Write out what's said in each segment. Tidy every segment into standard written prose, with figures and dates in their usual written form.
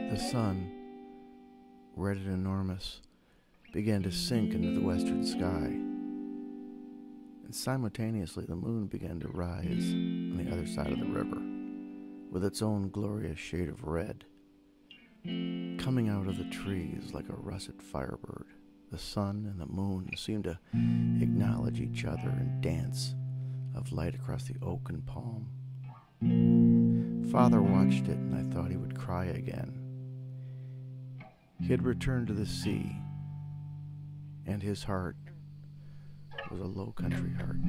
The sun, red and enormous, began to sink into the western sky, and simultaneously the moon began to rise on the other side of the river, with its own glorious shade of red. Coming out of the trees like a russet firebird, the sun and the moon seemed to acknowledge each other and dance of light across the oak and palm. Father watched it, and I thought he would cry again. He had returned to the sea, and his heart was a low country heart.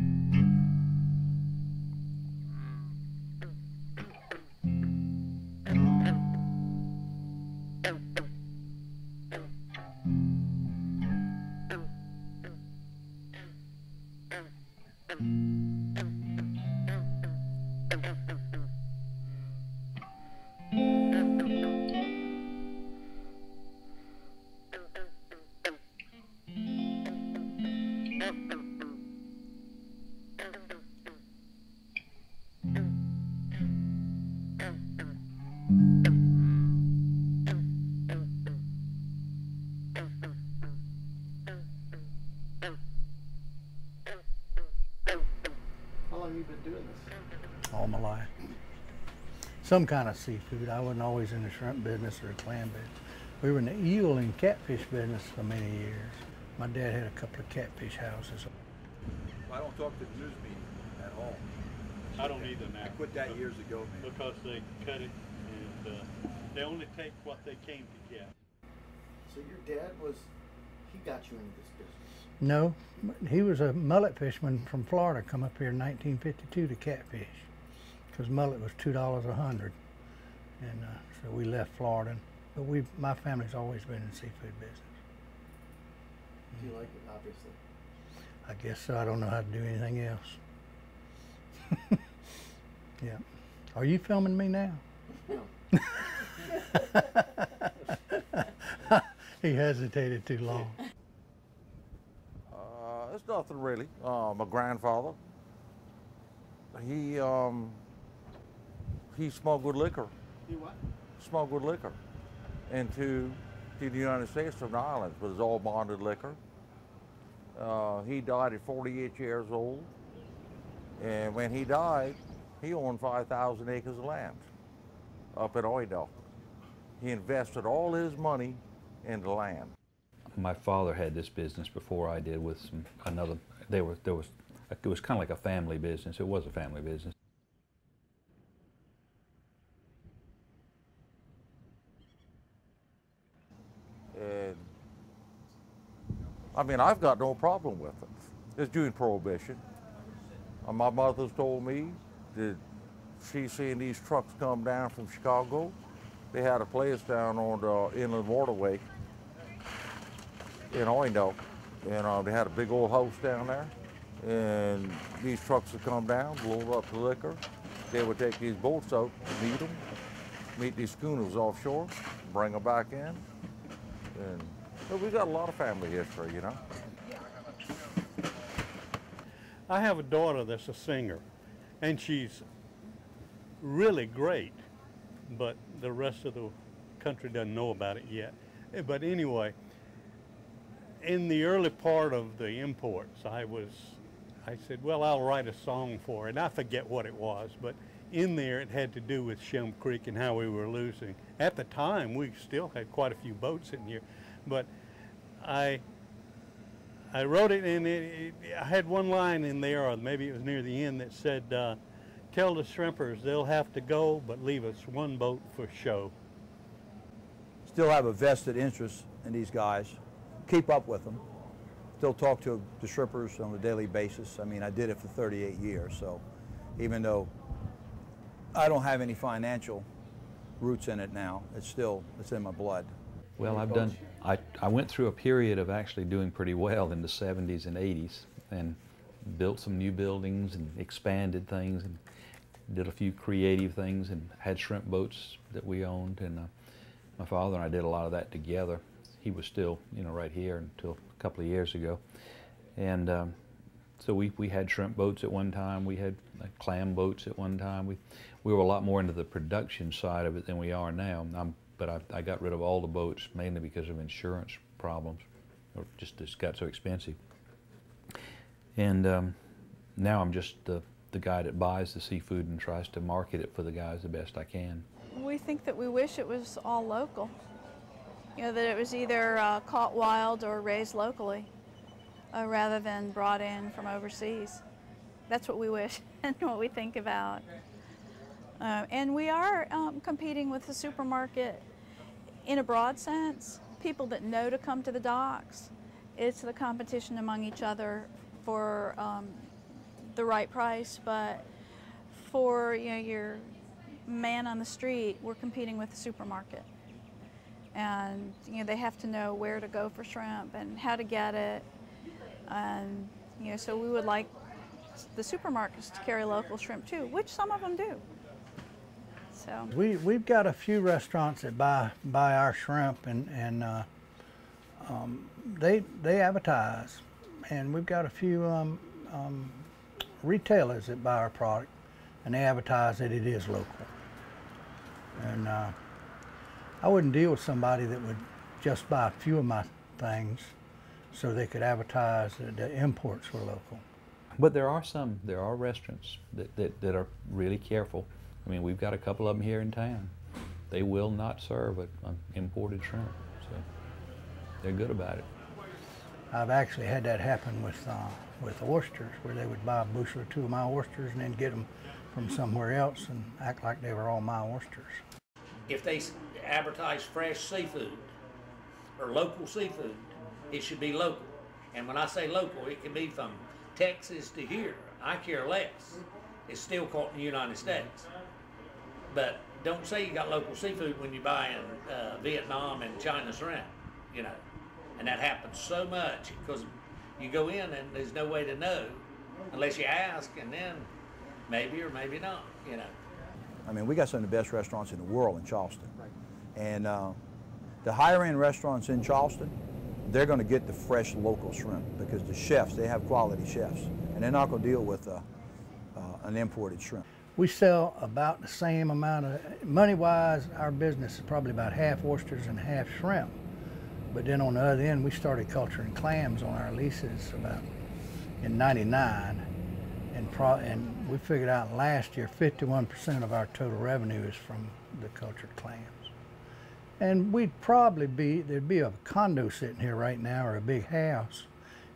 How long have you been doing this? All my life. Some kind of seafood. I wasn't always in the shrimp business or the clam business. We were in the eel and catfish business for many years. My dad had a couple of catfish houses. I don't talk to the news media at all. I don't either now. I quit that years ago, man. Because they cut it and they only take what they came to get. So your dad he got you into this business? No, he was a mullet fisherman from Florida, come up here in 1952 to catfish, because mullet was $2 a hundred. And so we left Florida. But my family's always been in the seafood business. Do you like it, obviously? I guess so. I don't know how to do anything else. Yeah. Are you filming me now? No. He hesitated too long. It's nothing really. My grandfather, he smuggled liquor. You what? Smuggled liquor into the United States from the islands, but it's all bonded liquor. He died at 48 years old, and when he died, he owned 5,000 acres of land up in Oidell. He invested all his money in the land. My father had this business before I did with it was kind of like a family business. It was a family business. And I mean, I've got no problem with it. It's during Prohibition. My mother's told me that she's seen these trucks come down from Chicago. They had a place down on the Inland Waterway in Oindale, and they had a big old house down there. And these trucks would come down, load up the liquor. They would take these boats out, meet these schooners offshore, bring them back in. And so we got a lot of family history, you know. I have a daughter that's a singer, and she's really great, but the rest of the country doesn't know about it yet. But anyway, in the early part of the imports, I said, well, I'll write a song for it. And I forget what it was, but in there it had to do with Shem Creek and how we were losing. At the time, we still had quite a few boats in here, but I wrote it, and I had one line in there, or maybe it was near the end, that said, tell the shrimpers they'll have to go, but leave us one boat for show. Still have a vested interest in these guys. Keep up with them. Still talk to the shrimpers on a daily basis. I mean, I did it for 38 years, so even though I don't have any financial roots in it now, it's in my blood. Well, I went through a period of actually doing pretty well in the 70s and 80s and built some new buildings and expanded things and did a few creative things and had shrimp boats that we owned, and my father and I did a lot of that together. He was still, right here until a couple of years ago. And so we had shrimp boats at one time, we had clam boats at one time. We were a lot more into the production side of it than we are now. But I got rid of all the boats mainly because of insurance problems, or just got so expensive. And now I'm just the guy that buys the seafood and tries to market it for the guys the best I can. We think that we wish it was all local. That it was either caught wild or raised locally rather than brought in from overseas. That's what we wish and what we think about. And we are competing with the supermarket in a broad sense. People that know to come to the docks, it's the competition among each other for the right price, but for your man on the street, we're competing with the supermarket. And they have to know where to go for shrimp and how to get it. And so we would like the supermarkets to carry local shrimp too, which some of them do. So we've got a few restaurants that buy our shrimp, and they advertise, and we've got a few retailers that buy our product, and they advertise that it is local. And I wouldn't deal with somebody that would just buy a few of my things so they could advertise that the imports were local. But there are restaurants that are really careful. I mean, we've got a couple of them here in town. They will not serve an imported shrimp, so they're good about it. I've actually had that happen with oysters, where they would buy a bushel or two of my oysters and then get them from somewhere else and act like they were all my oysters. If they advertise fresh seafood or local seafood, it should be local. And when I say local, it can be from Texas to here. I care less. It's still caught in the United States. But don't say you got local seafood when you're buying Vietnam and China shrimp, And that happens so much because you go in and there's no way to know unless you ask, and then maybe or maybe not, I mean, we got some of the best restaurants in the world in Charleston. And the higher end restaurants in Charleston, they're going to get the fresh local shrimp because the chefs, they have quality chefs, and they're not going to deal with an imported shrimp. We sell about the same amount of, money-wise, our business is probably about half oysters and half shrimp. But then on the other end, we started culturing clams on our leases about in '99, and we figured out last year 51% of our total revenue is from the cultured clams. And there'd be a condo sitting here right now or a big house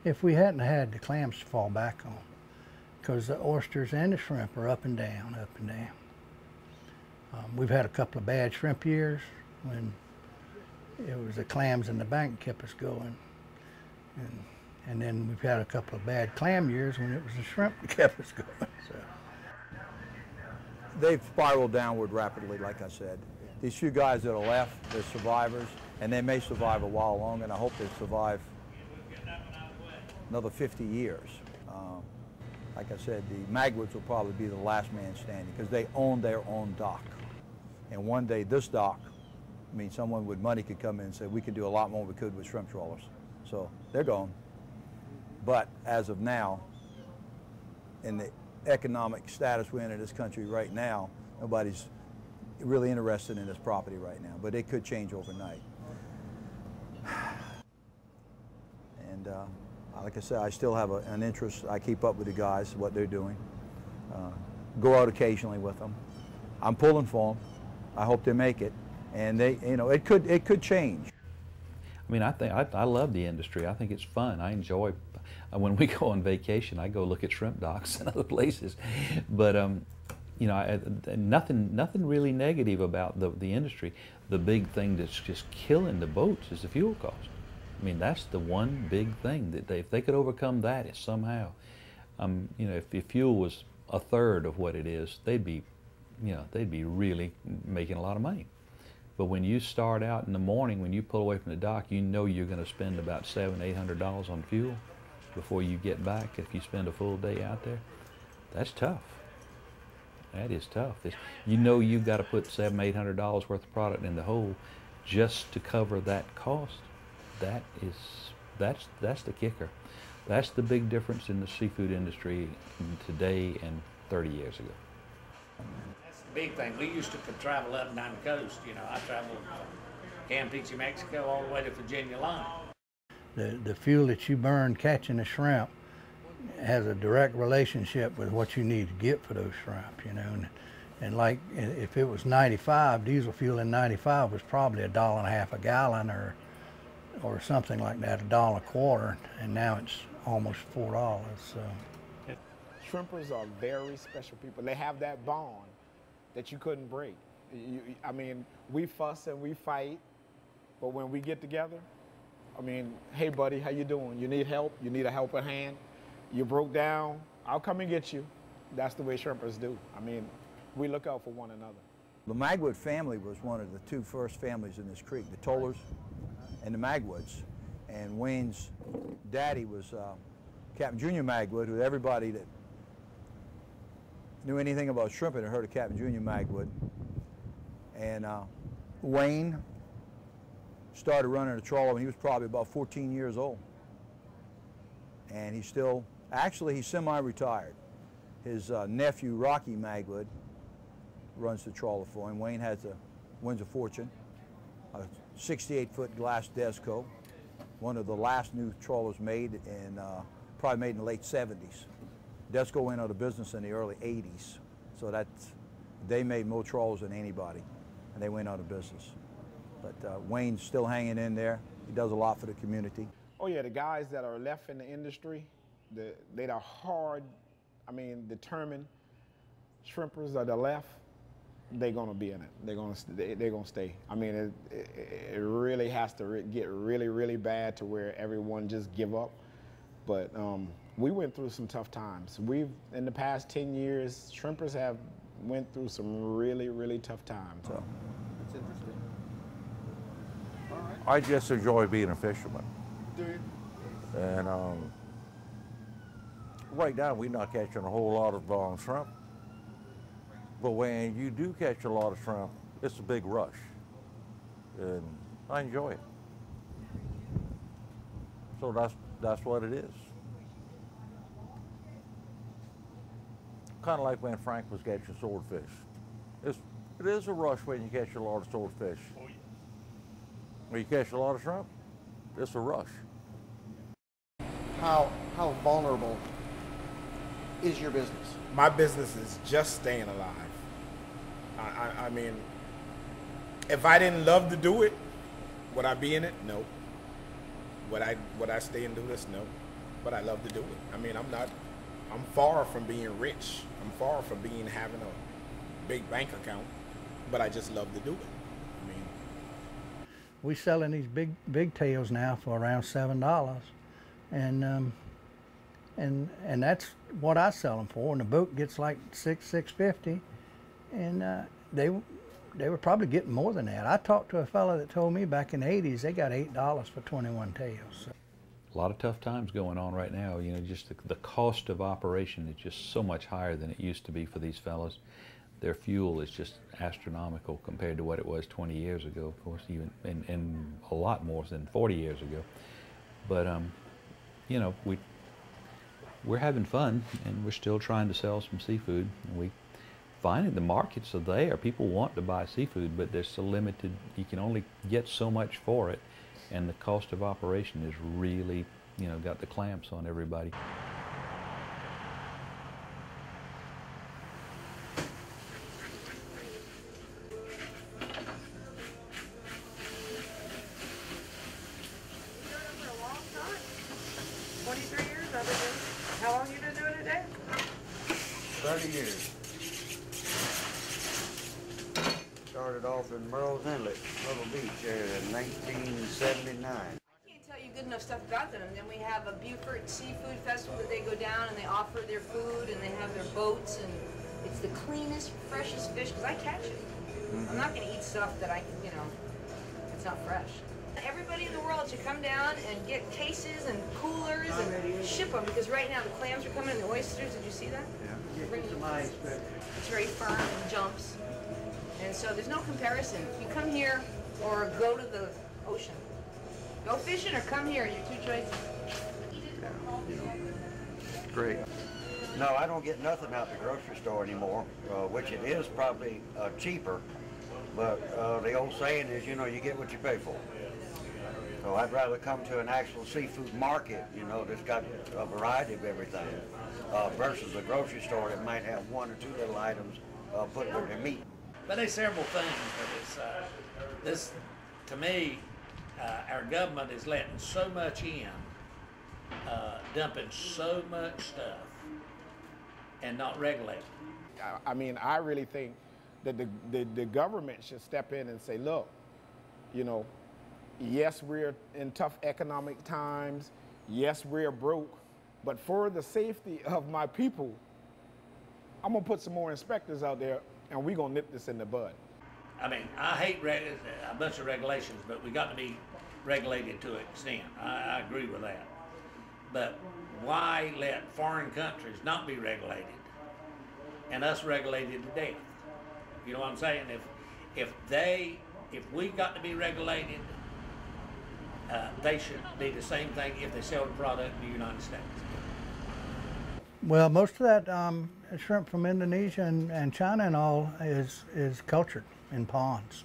if we hadn't had the clams to fall back on, because the oysters and the shrimp are up and down, up and down. We've had a couple of bad shrimp years when it was the clams in the bank kept us going. And then we've had a couple of bad clam years when it was the shrimp that kept us going. So. They've spiraled downward rapidly, like I said. These few guys that are left, they're survivors, and they may survive a while longer, and I hope they survive another 50 years. Like I said, the Magwoods will probably be the last man standing because they own their own dock. And one day this dock, someone with money could come in and say, we can do a lot more than we could with shrimp trawlers. So they're gone. But as of now, in the economic status we're in this country right now, nobody's really interested in this property right now, but it could change overnight. And like I said, I still have an interest. I keep up with the guys, what they're doing. Go out occasionally with them. I'm pulling for them. I hope they make it. And it could change. I mean, I love the industry. I think it's fun. I enjoy, when we go on vacation, I go look at shrimp docks and other places. But nothing really negative about the industry. The big thing that's just killing the boats is the fuel cost. I mean, that's the one big thing that if they could overcome that somehow, if fuel was a third of what it is, they'd be really making a lot of money. But when you start out in the morning, when you pull away from the dock, you know you're going to spend about $700-800 on fuel before you get back if you spend a full day out there. That's tough. That is tough. You know you've got to put $700-800 worth of product in the hole just to cover that cost. That's the kicker. That's the big difference in the seafood industry today and 30 years ago. That's the big thing. We used to could travel up and down the coast. You know, I traveled from Campeche, Mexico, all the way to Virginia line. The fuel that you burn catching a shrimp has a direct relationship with what you need to get for those shrimp, you know. And like if it was 95, diesel fuel in 95 was probably $1.50 a gallon or something like that, $1.25, and now it's almost $4. So. Shrimpers are very special people. They have that bond that you couldn't break. I mean, we fuss and we fight, but when we get together, I mean, hey buddy, how you doing? You need help? You need a helping hand? You broke down? I'll come and get you. That's the way shrimpers do. I mean, we look out for one another. The Magwood family was one of the two first families in this creek, the Tollers and the Magwoods. And Wayne's daddy was Captain Junior Magwood, who everybody that knew anything about shrimping had heard of Captain Junior Magwood. And Wayne started running a trawler when he was probably about 14 years old. And he's still, actually he's semi-retired. His nephew, Rocky Magwood, runs the trawler for him. Wayne wins a fortune, a 68-foot glass Desco, one of the last new trawlers made, and probably made in the late 70s. Desco went out of business in the early 80s, so they made more trawlers than anybody, and they went out of business. But Wayne's still hanging in there. He does a lot for the community. Oh yeah, the guys that are left in the industry, they are hard, I mean, determined shrimpers that are left, they're gonna be in it. They're gonna stay. I mean, it really has to get really, really bad to where everyone just give up. But we went through some tough times. In the past 10 years, shrimpers have went through some really, really tough times. So. That's interesting. All right. I just enjoy being a fisherman. Do you? And right now we're not catching a whole lot of shrimp. But when you do catch a lot of shrimp, it's a big rush. And I enjoy it. So that's what it is. Kind of like when Frank was catching swordfish. It is a rush when you catch a lot of swordfish. Oh, yeah. When you catch a lot of shrimp, it's a rush. How vulnerable is your business? My business is just staying alive. I mean, if I didn't love to do it, would I be in it? No. Would I stay and do this? No. But I love to do it. I mean, I'm far from being rich. I'm far from having a big bank account, but I just love to do it. I mean, we selling these big tails now for around $7, and that's what I sell them for. And the boat gets like $6.50, and they were probably getting more than that. I talked to a fellow that told me back in the 80s they got $8 for 21 tails. So. A lot of tough times going on right now. You know, just the cost of operation is just so much higher than it used to be for these fellows. Their fuel is just astronomical compared to what it was 20 years ago, of course, even and a lot more than 40 years ago. But you know, we're having fun, and we're still trying to sell some seafood. And we find the markets are there. People want to buy seafood, but they're so limited. You can only get so much for it. And the cost of operation is really, you know, got the clamps on everybody. How long you been doing it, Dad? 30 years. Started off in Merle's Inlet, Myrtle Beach area in 1979. I can't tell you good enough stuff about them. And then we have a Beaufort Seafood Festival that they go down and they offer their food and they have their boats, and it's the cleanest, freshest fish, because I catch it. I'm not going to eat stuff that I can, you know, it's not fresh. Everybody in the world should come down and get cases and coolers and ship them, because right now the clams are coming and the oysters. Did you see that? Yeah. It's very firm and jumps. And so there's no comparison. You come here or go to the ocean. Go fishing or come here, your two choices. Great. No, I don't get nothing out the grocery store anymore, which it is probably cheaper, but the old saying is, you know, you get what you pay for. So I'd rather come to an actual seafood market, you know, that's got a variety of everything, versus a grocery store that might have one or two little items put with their meat. But there's several things, but it's, this, to me, our government is letting so much in, dumping so much stuff, and not regulating. I mean, I really think that the government should step in and say, look, you know, yes, we're in tough economic times. Yes, we're broke. But for the safety of my people, I'm going to put some more inspectors out there, and we're going to nip this in the bud. I mean, I hate a bunch of regulations, but we got to be regulated to an extent. I agree with that. But why let foreign countries not be regulated and us regulated to death? You know what I'm saying? If we got to be regulated, they should be the same thing if they sell the product in the United States. Well, most of that shrimp from Indonesia and China and all is cultured in ponds.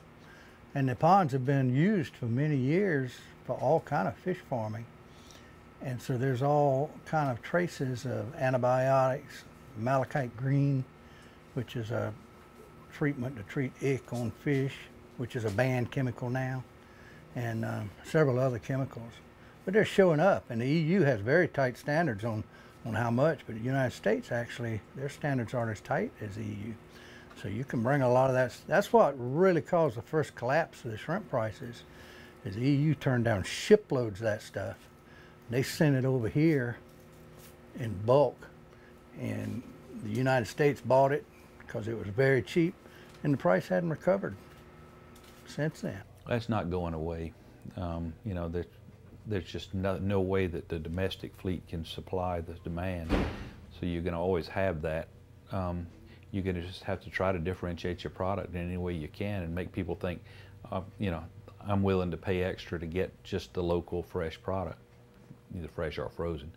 And the ponds have been used for many years for all kind of fish farming. And so there's all kind of traces of antibiotics, malachite green, which is a treatment to treat ick on fish, which is a banned chemical now, and several other chemicals. But they're showing up, and the EU has very tight standards on how much, but the United States actually, their standards aren't as tight as the EU. So you can bring a lot of that. That's what really caused the first collapse of the shrimp prices, is the EU turned down shiploads of that stuff. They sent it over here in bulk, and the United States bought it because it was very cheap, and the price hadn't recovered since then. That's not going away. You know, there's just no way that the domestic fleet can supply the demand, so you're going to always have that. You're going to just have to try to differentiate your product in any way you can and make people think, you know, I'm willing to pay extra to get just the local fresh product, either fresh or frozen,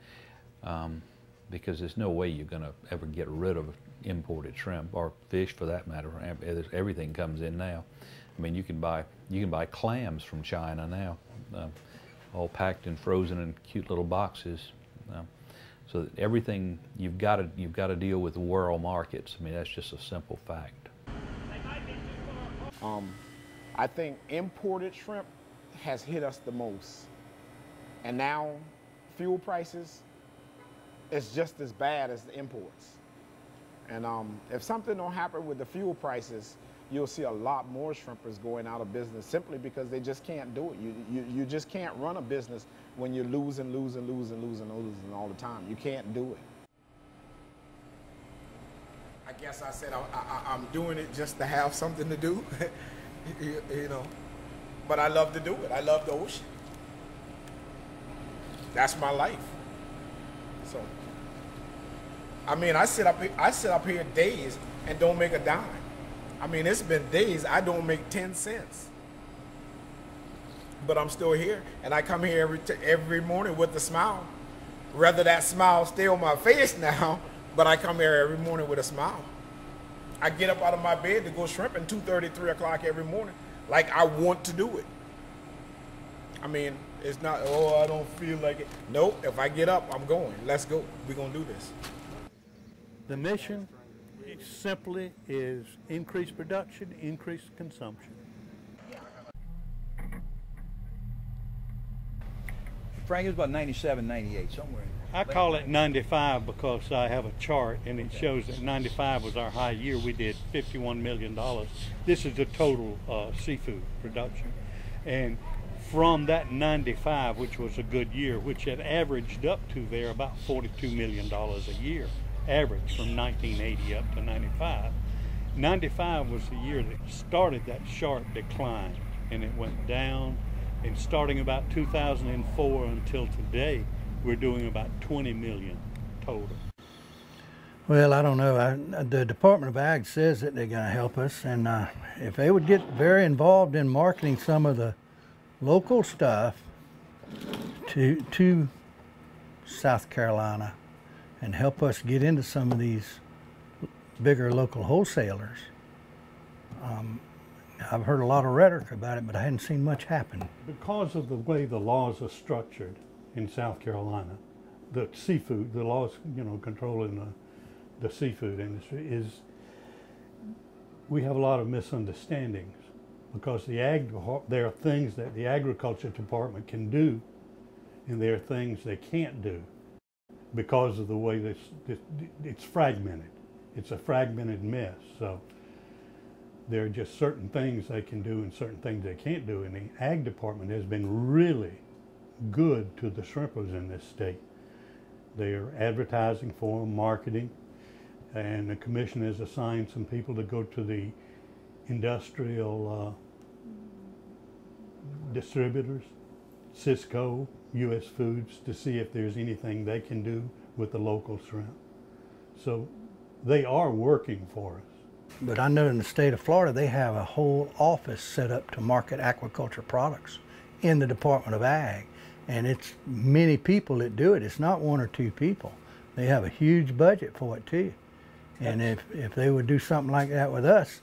because there's no way you're going to ever get rid of imported shrimp or fish for that matter. Everything comes in now. I mean, you can buy clams from China now, all packed and frozen in cute little boxes. So that everything you've got to deal with world markets. I mean, that's just a simple fact. I think imported shrimp has hit us the most, and now fuel prices is just as bad as the imports. And if something don't happen with the fuel prices, you'll see a lot more shrimpers going out of business simply because they just can't do it. You just can't run a business when you're losing all the time. You can't do it. I guess I said I'm doing it just to have something to do, you know. But I love to do it. I love the ocean. That's my life. So, I mean, I sit up here days and don't make a dime. I mean, it's been days I don't make 10 cents. But I'm still here, and I come here every morning with a smile. Rather that smile stay on my face now, but I come here every morning with a smile. I get up out of my bed to go shrimping 2:30, 3 o'clock every morning, like I want to do it. I mean, it's not, oh, I don't feel like it. Nope, if I get up, I'm going. Let's go. We're going to do this. The mission simply is increase production, increase consumption. Frank, it was about 97, 98, somewhere in there. I call it 95 because I have a chart and it shows that 95 was our high year. We did $51 million. This is the total seafood production. And from that 95, which was a good year, which had averaged up to there about $42 million a year, average from 1980 up to 95. '95 was the year that started that sharp decline, and it went down. And starting about 2004 until today, we're doing about 20 million total. Well, I don't know. The Department of Ag says that they're going to help us, and if they would get very involved in marketing some of the local stuff to South Carolina and help us get into some of these bigger local wholesalers. I've heard a lot of rhetoric about it, but I hadn't seen much happen. Because of the way the laws are structured in South Carolina, the seafood, the laws, controlling the seafood industry we have a lot of misunderstandings, because there are things that the Agriculture Department can do, and there are things they can't do because of the way it's fragmented. It's a fragmented mess. So there are just certain things they can do and certain things they can't do. And the Ag Department has been really good to the shrimpers in this state. They are advertising for them, marketing, and the commission has assigned some people to go to the industrial distributors, Cisco, U.S. Foods, to see if there's anything they can do with the local shrimp. So they are working for us. But I know in the state of Florida, they have a whole office set up to market aquaculture products in the Department of Ag. And it's many people that do it. It's not one or two people. They have a huge budget for it too. And if they would do something like that with us,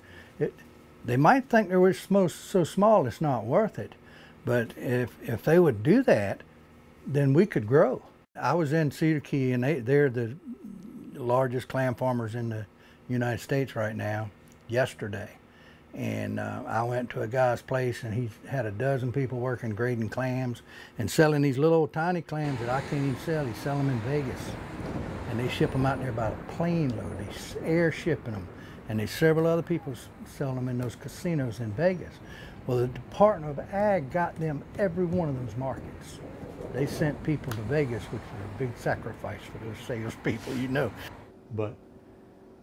they might think they were so small it's not worth it. But if they would do that, then we could grow. I was in Cedar Key, and they're the largest clam farmers in the United States right now, yesterday. And I went to a guy's place, and he had a dozen people working grading clams and selling these little old tiny clams that I can't even sell. He's selling them in Vegas. And they ship them out there by the plane load. They air shipping them. And there's several other people selling them in those casinos in Vegas. Well, the Department of Ag got them every one of those markets. They sent people to Vegas, which was a big sacrifice for those salespeople, you know. But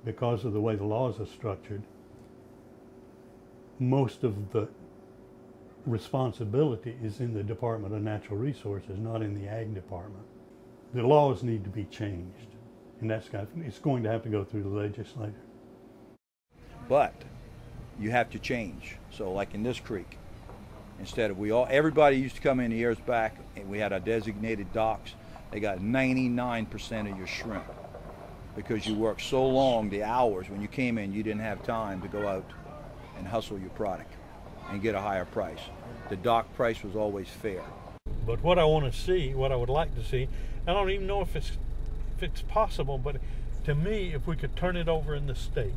because of the way the laws are structured, most of the responsibility is in the Department of Natural Resources, not in the Ag Department. The laws need to be changed, and it's going to have to go through the legislature. But you have to change. So like in this creek, instead of everybody used to come in years back, and we had our designated docks. They got 99% of your shrimp because you worked so long, the hours. When you came in, you didn't have time to go out and hustle your product and get a higher price. The dock price was always fair. But what I want to see, what I would like to see, I don't even know if it's possible, but to me, if we could turn it over in the state,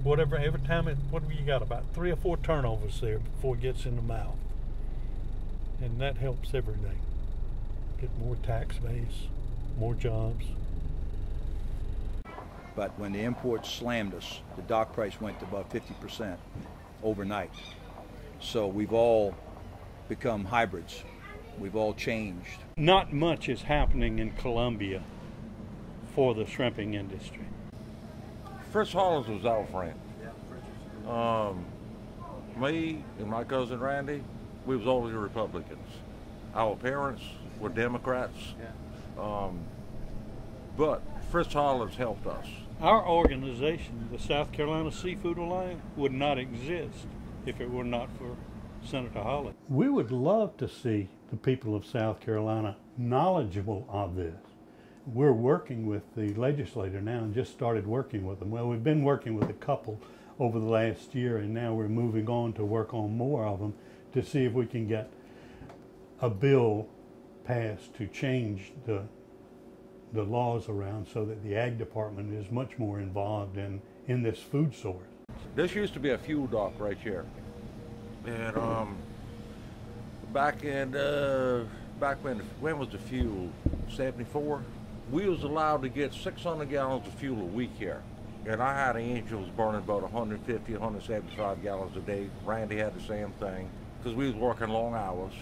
every time what have you got, about 3 or 4 turnovers there before it gets in the mouth. And that helps everything. Get more tax base, more jobs. But when the imports slammed us, the dock price went to about 50% overnight. So we've all become hybrids. We've all changed. Not much is happening in Colombia for the shrimping industry. Fritz Hollins was our friend. Me and my cousin Randy, we was always Republicans. Our parents were Democrats. But Fritz Hollins helped us. Our organization, the South Carolina Seafood Alliance, would not exist if it were not for Senator Hollins. We would love to see the people of South Carolina knowledgeable of this. We're working with the legislator now and just started working with them. Well, we've been working with a couple over the last year, and now we're moving on to work on more of them to see if we can get a bill passed to change the laws around so that the Ag Department is much more involved in this food source. This used to be a fuel dock right here. And back when was the fuel? 74? We was allowed to get 600 gallons of fuel a week here. And I had angels burning about 150, 175 gallons a day. Randy had the same thing, because we was working long hours.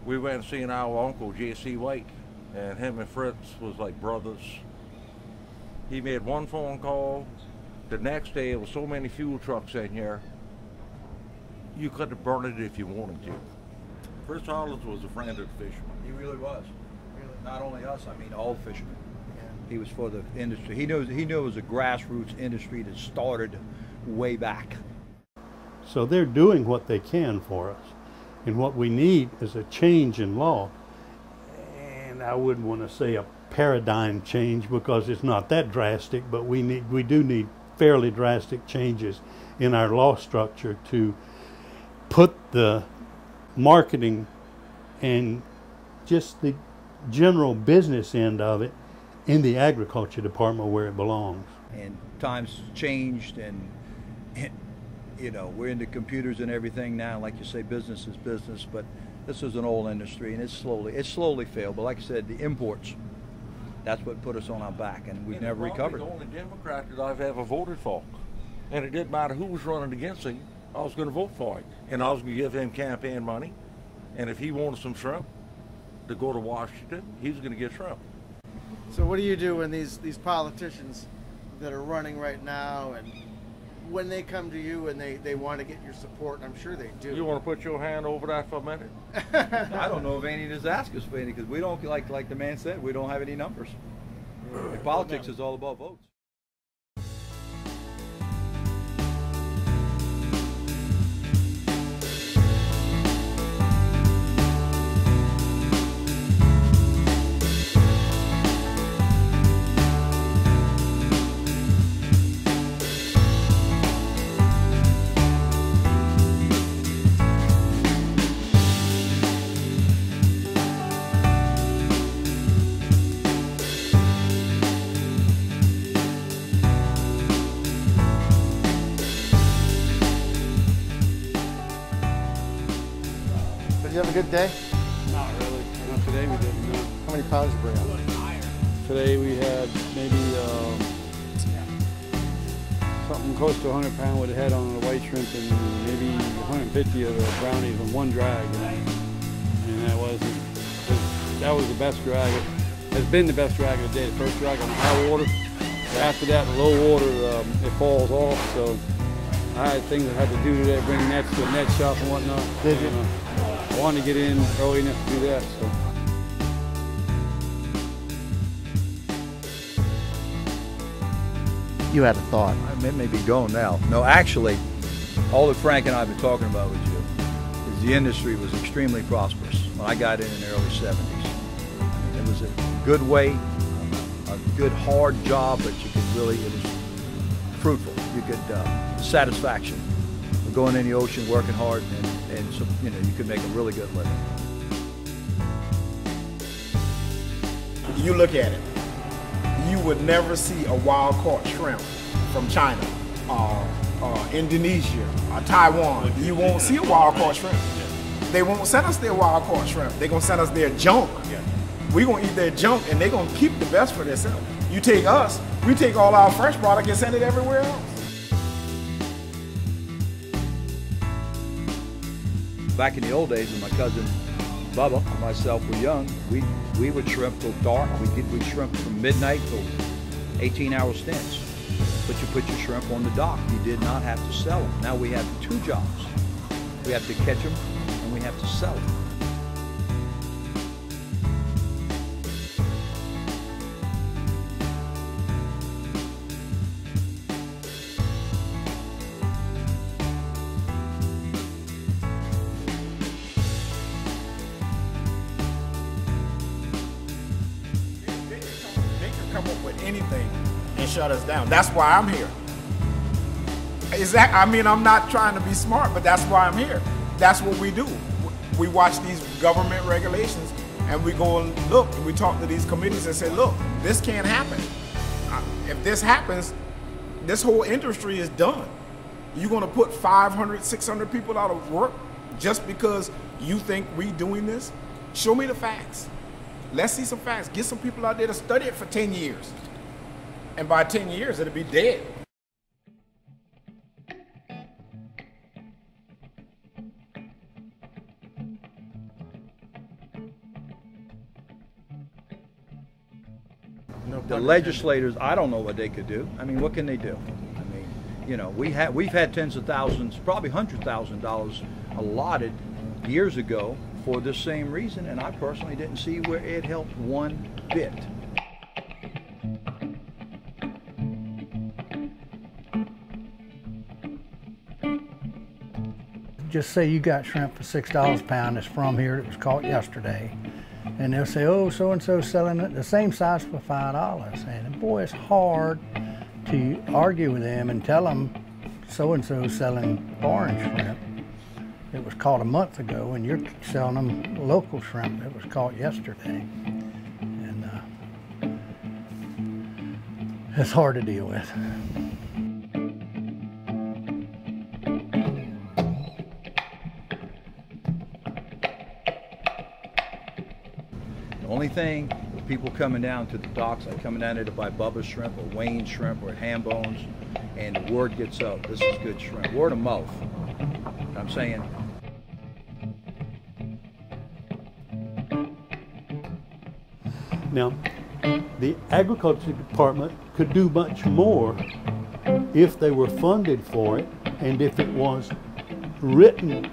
We went and seen our uncle, J.C. White, and him and Fritz was like brothers. He made one phone call. The next day, there was so many fuel trucks in here, you could have burned it if you wanted to. Chris Hollins was a friend of the fishermen. He really was. Not only us, I mean all fishermen. He was for the industry. He knew it was a grassroots industry that started way back. So they're doing what they can for us. And what we need is a change in law. And I wouldn't want to say a paradigm change because it's not that drastic, but we do need fairly drastic changes in our law structure to put the marketing and just the general business end of it in the agriculture department where it belongs. And times changed, and you know, we're into computers and everything now. Like you say, business is business, but this is an old industry, and it's slowly failed. But like I said, the imports, that's what put us on our back, and we've never recovered. The only Democrat that I've ever voted for, and it didn't matter who was running against him, I was going to vote for him, and I was going to give him campaign money, and if he wanted some shrimp to go to Washington, he was going to get shrimp. So what do you do when these politicians that are running right now, and when they come to you and they want to get your support, and I'm sure they do. You want to put your hand over that for a minute? I don't know if any just ask us for any, because we don't, like the man said, we don't have any numbers. Politics is all about votes. You have a good day? Not really. Not today we didn't. No. How many pounds did you bring up? Today we had maybe something close to 100 pound with a head on the white shrimp and maybe 150 of the brownies on one drag. And that was the best drag. It has been the best drag of the day. The first drag on high water. After that, in low water, it falls off. So I had things I had to do today, bring nets to the net shop and whatnot. Did you? I wanted to get in early enough to do that. So. You had a thought. It may be going now. No, actually, all that Frank and I have been talking about with you is the industry was extremely prosperous when I got in the early 70s. It was a good way, a good hard job, but you could really, it was fruitful. You could, satisfaction. Going in the ocean, working hard, and so, you know, you could make a really good living. You look at it, you would never see a wild-caught shrimp from China, Indonesia, or Taiwan. You won't see a wild-caught shrimp. They won't send us their wild-caught shrimp. They're gonna send us their junk. We're gonna eat their junk, and they're gonna keep the best for themselves. You take us, we take all our fresh product and send it everywhere else. Back in the old days when my cousin Bubba and myself were young, we would shrimp till dark. We'd shrimp from midnight till 18-hour stints. But you put your shrimp on the dock. You did not have to sell them. Now we have two jobs. We have to catch them and we have to sell them. Come up with anything and shut us down. That's why I'm here. I mean, I'm not trying to be smart, but that's why I'm here. That's what we do. We watch these government regulations and we go and look, and we talk to these committees and say, look, this can't happen. If this happens, this whole industry is done. You're gonna put 500, 600 people out of work just because you think we doing this? Show me the facts. Let's see some facts. Get some people out there to study it for 10 years. And by 10 years, it'll be dead. The legislators, I don't know what they could do. I mean, what can they do? I mean, you know, we've had tens of thousands, probably $100,000 allotted years ago for this same reason, and I personally didn't see where it helped one bit. Just say you got shrimp for $6 a pound that's from here that was caught yesterday. And they'll say, oh, so-and-so's selling it the same size for $5. And boy, it's hard to argue with them and tell them so-and-so's selling foreign shrimp that was caught a month ago, and you're selling them local shrimp that was caught yesterday. And it's hard to deal with. The only thing, people coming down to the docks, like coming down there to buy Bubba shrimp or Wayne shrimp or ham bones, and the word gets out, this is good shrimp. Word of mouth. I'm saying. Now, the agriculture department could do much more if they were funded for it, and if it was written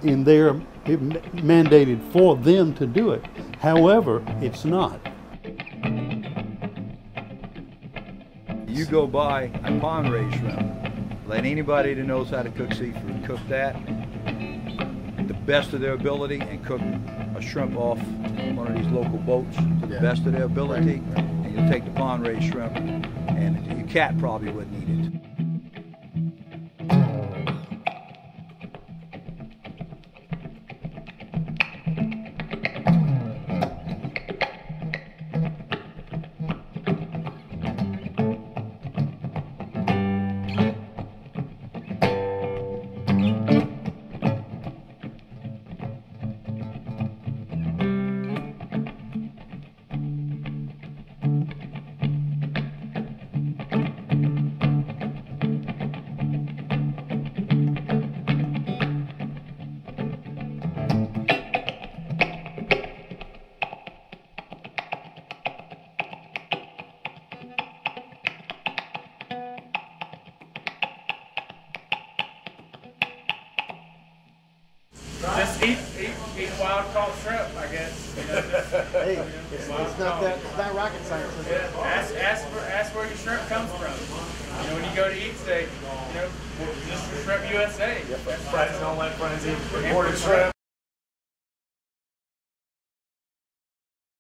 in their, mandated for them to do it. However, it's not. You go buy a pond raised shrimp, let anybody that knows how to cook seafood cook that the best of their ability, and cook a shrimp off one of these local boats to the best of their ability, and you'll take the pond raised shrimp, and your cat probably wouldn't eat it. Just eat wild caught shrimp, I guess. You know, hey, it's not rocket science. Is it? Ask where your shrimp comes from. You know, when you go to eat, say, you know, this is Shrimp USA. Yep. Friday's on front is imported shrimp.